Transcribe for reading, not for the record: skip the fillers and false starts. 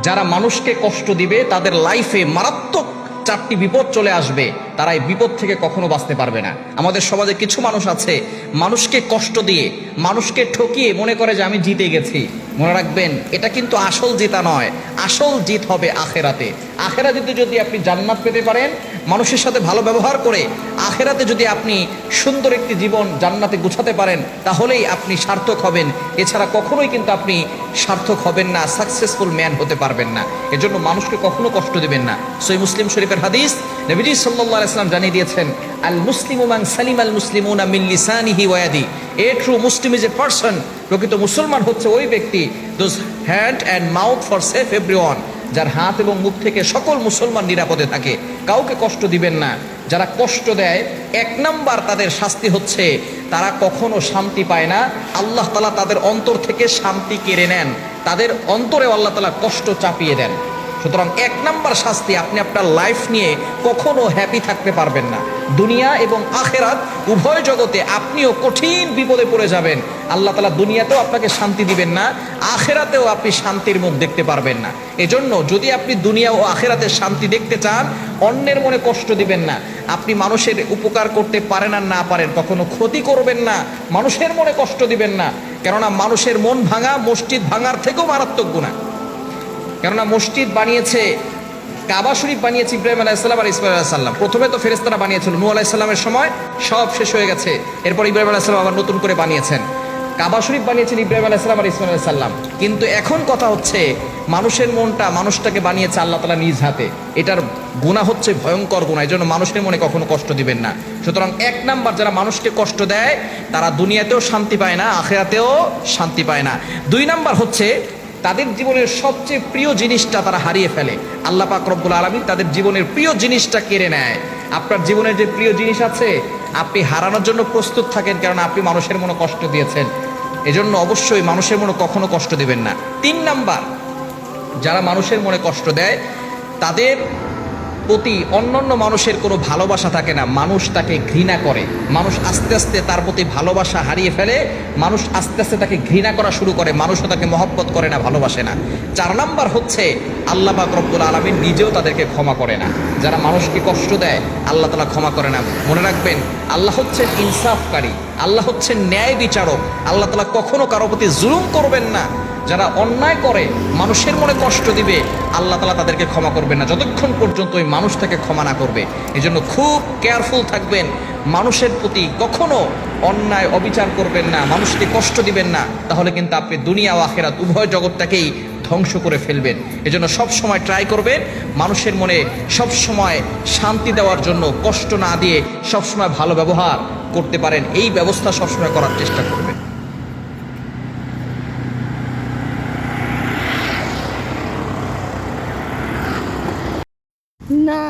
যারা মানুষকে কষ্ট দিবে তাদের লাইফে মারাত্মক 4টি বিপদ চলে আসবে, তারা এই বিপদ থেকে কখনো বাঁচতে পারবে না। আমাদের সমাজে কিছু মানুষ আছে, মানুষকে কষ্ট দিয়ে, মানুষকে ঠকিয়ে মনে করে যে আমি জিতে গেছি। মনে রাখবেন, এটা কিন্তু আসল জেতা নয়, আসল জিত হবে আখেরাতে। আখেরাতে যদি আপনি জান্নাত পেতে পারেন, মানুষের সাথে ভালো ব্যবহার করে আখেরাতে যদি আপনি সুন্দর একটি জীবন জান্নাতে গুছাতে পারেন, তাহলেই আপনি সার্থক হবেন। এছাড়া কখনোই কিন্তু আপনি সার্থক হবেন না, সাকসেসফুল ম্যান হতে পারবেন না। এজন্য মানুষকে কখনো কষ্ট দিবেন না। সহিহ মুসলিম শরীফের হাদিস, নবীজি সাল্লাল্লাহু আলাইহি ওয়াসাল্লাম জানিয়ে দিয়েছেন, আল মুসলিমু মান সালিম আল মুসলিমুনা মিন লিসানিহি ওয়া ইয়াদিহি। A true Muslim is a person, প্রকৃত মুসলমান হচ্ছে ওই ব্যক্তি, those hand and mouth for safe everyone, যার হাত এবং মুখ থেকে সকল মুসলমান নিরাপদে থাকে। কাউকে কষ্ট দিবেন না। যারা কষ্ট দেয়, 1 নাম্বার তাদের শাস্তি হচ্ছে তারা কখনো শান্তি পায় না। আল্লাহ তাআলা তাদের অন্তর থেকে শান্তি কেড়ে নেন, তাদের অন্তরে আল্লাহ তাআলা কষ্ট চাপিয়ে দেন। সুতরাং 1 নাম্বার শাস্তি, আপনি আপনার লাইফ নিয়ে কখনো হ্যাপি থাকতে পারবেন না। দুনিয়া এবং আখেরাত উভয় জগতে আপনিও কঠিন বিপদে পড়ে যাবেন। আল্লাহ তাআলা দুনিয়াতেও আপনাকে শান্তি দিবেন না, আখেরাতেও আপনি শান্তির মুখ দেখতে পারবেন না। এজন্য যদি আপনি দুনিয়া ও আখেরাতের শান্তি দেখতে চান, অন্যের মনে কষ্ট দিবেন না। আপনি মানুষের উপকার করতে পারেন আর না পারেন, কখনো ক্ষতি করবেন না, মানুষের মনে কষ্ট দিবেন না। কেননা মানুষের মন ভাঙা মসজিদ ভাঙার থেকেও মারাত্মক গুনাহ। কেননা মসজিদ বানিয়েছে, কাবা শরীফ বানিয়েছে ইব্রাহিম আলাইহিস সালাম আর ইসমাঈল আলাইহিস সালাম। প্রথমে তো ফেরেশতারা বানিয়েছিল, নূহ আলাইহিস সালামের সময় সব শেষ হয়ে গেছে। এরপর ইব্রাহিম আলাইহিস সালাম আবার নতুন করে বানিয়েছেন। কাবা শরীফ বানিয়েছেন ইব্রাহিম আলাইহিস সালাম আর ইসমাঈল আলাইহিস সালাম। কিন্তু এখন কথা হচ্ছে, মানুষের মনটা, মানুষটাকে বানিয়েছে আল্লাহ তাআলা নিজ হাতে। এটার গুনাহ হচ্ছে ভয়ঙ্কর গুনাহ। এই জন্য মানুষের মনে কখনো কষ্ট দিবেন না। সুতরাং 1 নাম্বার, যারা মানুষকে কষ্ট দেয় তারা দুনিয়াতেও শান্তি পায় না, আখিরাতেও শান্তি পায় না। 2 নাম্বার হচ্ছে তাদের জীবনের সবচেয়ে প্রিয় জিনিসটা তারা হারিয়ে ফেলে। আল্লাহ পাক রব্বুল আলামিন তাদের জীবনের প্রিয় জিনিসটা কেড়ে নেয়। আপনার জীবনের যে প্রিয় জিনিস আছে, আপনি হারানোর জন্য প্রস্তুত থাকেন, কারণ আপনি মানুষের মনে কষ্ট দিয়েছেন। এজন্য অবশ্যই মানুষের মনে কখনো কষ্ট দিবেন না। 3 নাম্বার, যারা মানুষের মনে কষ্ট দেয় তাদের প্রতি অন্যান্য মানুষের কোনো ভালোবাসা থাকে না, মানুষ তাকে ঘৃণা করে। মানুষ আস্তে আস্তে তার প্রতি ভালোবাসা হারিয়ে ফেলে, মানুষ আস্তে আস্তে তাকে ঘৃণা করা শুরু করে, মানুষও তাকে মহব্বত করে না, ভালোবাসে না। 4 নাম্বার হচ্ছে আল্লাহ পাক রব্বুল আলামিন নিজেও তাদেরকে ক্ষমা করে না। যারা মানুষকে কষ্ট দেয় আল্লাহ তাআলা ক্ষমা করে না। মনে রাখবেন, আল্লাহ হচ্ছেন ইনসাফকারী, আল্লাহ হচ্ছেন ন্যায় বিচারক। আল্লাহ তাআলা কখনো কারো প্রতি জুলুম করবেন না। যারা অন্যায় করে, মানুষের মনে কষ্ট দিবে, আল্লাহ তাআলা তাদেরকে ক্ষমা করবেন না যতক্ষণ পর্যন্ত ওই মানুষ তাকে ক্ষমা না করবে। এই জন্য খুব কেয়ারফুল থাকবেন, মানুষের প্রতি কখনো অন্যায় অবিচার করবেন না, মানুষকে কষ্ট দিবেন না, তাহলে কিন্তু আপনি দুনিয়া ও আখিরাত উভয় জগৎটাকেই ধ্বংস করে ফেলবেন। এজন্য সব সময় ট্রাই করবেন মানুষের মনে সব সময় শান্তি দেওয়ার জন্য, কষ্ট না দিয়ে সব সময় ভালো ব্যবহার করতে পারেন, এই ব্যবস্থা সবসময় করার চেষ্টা করবেন। না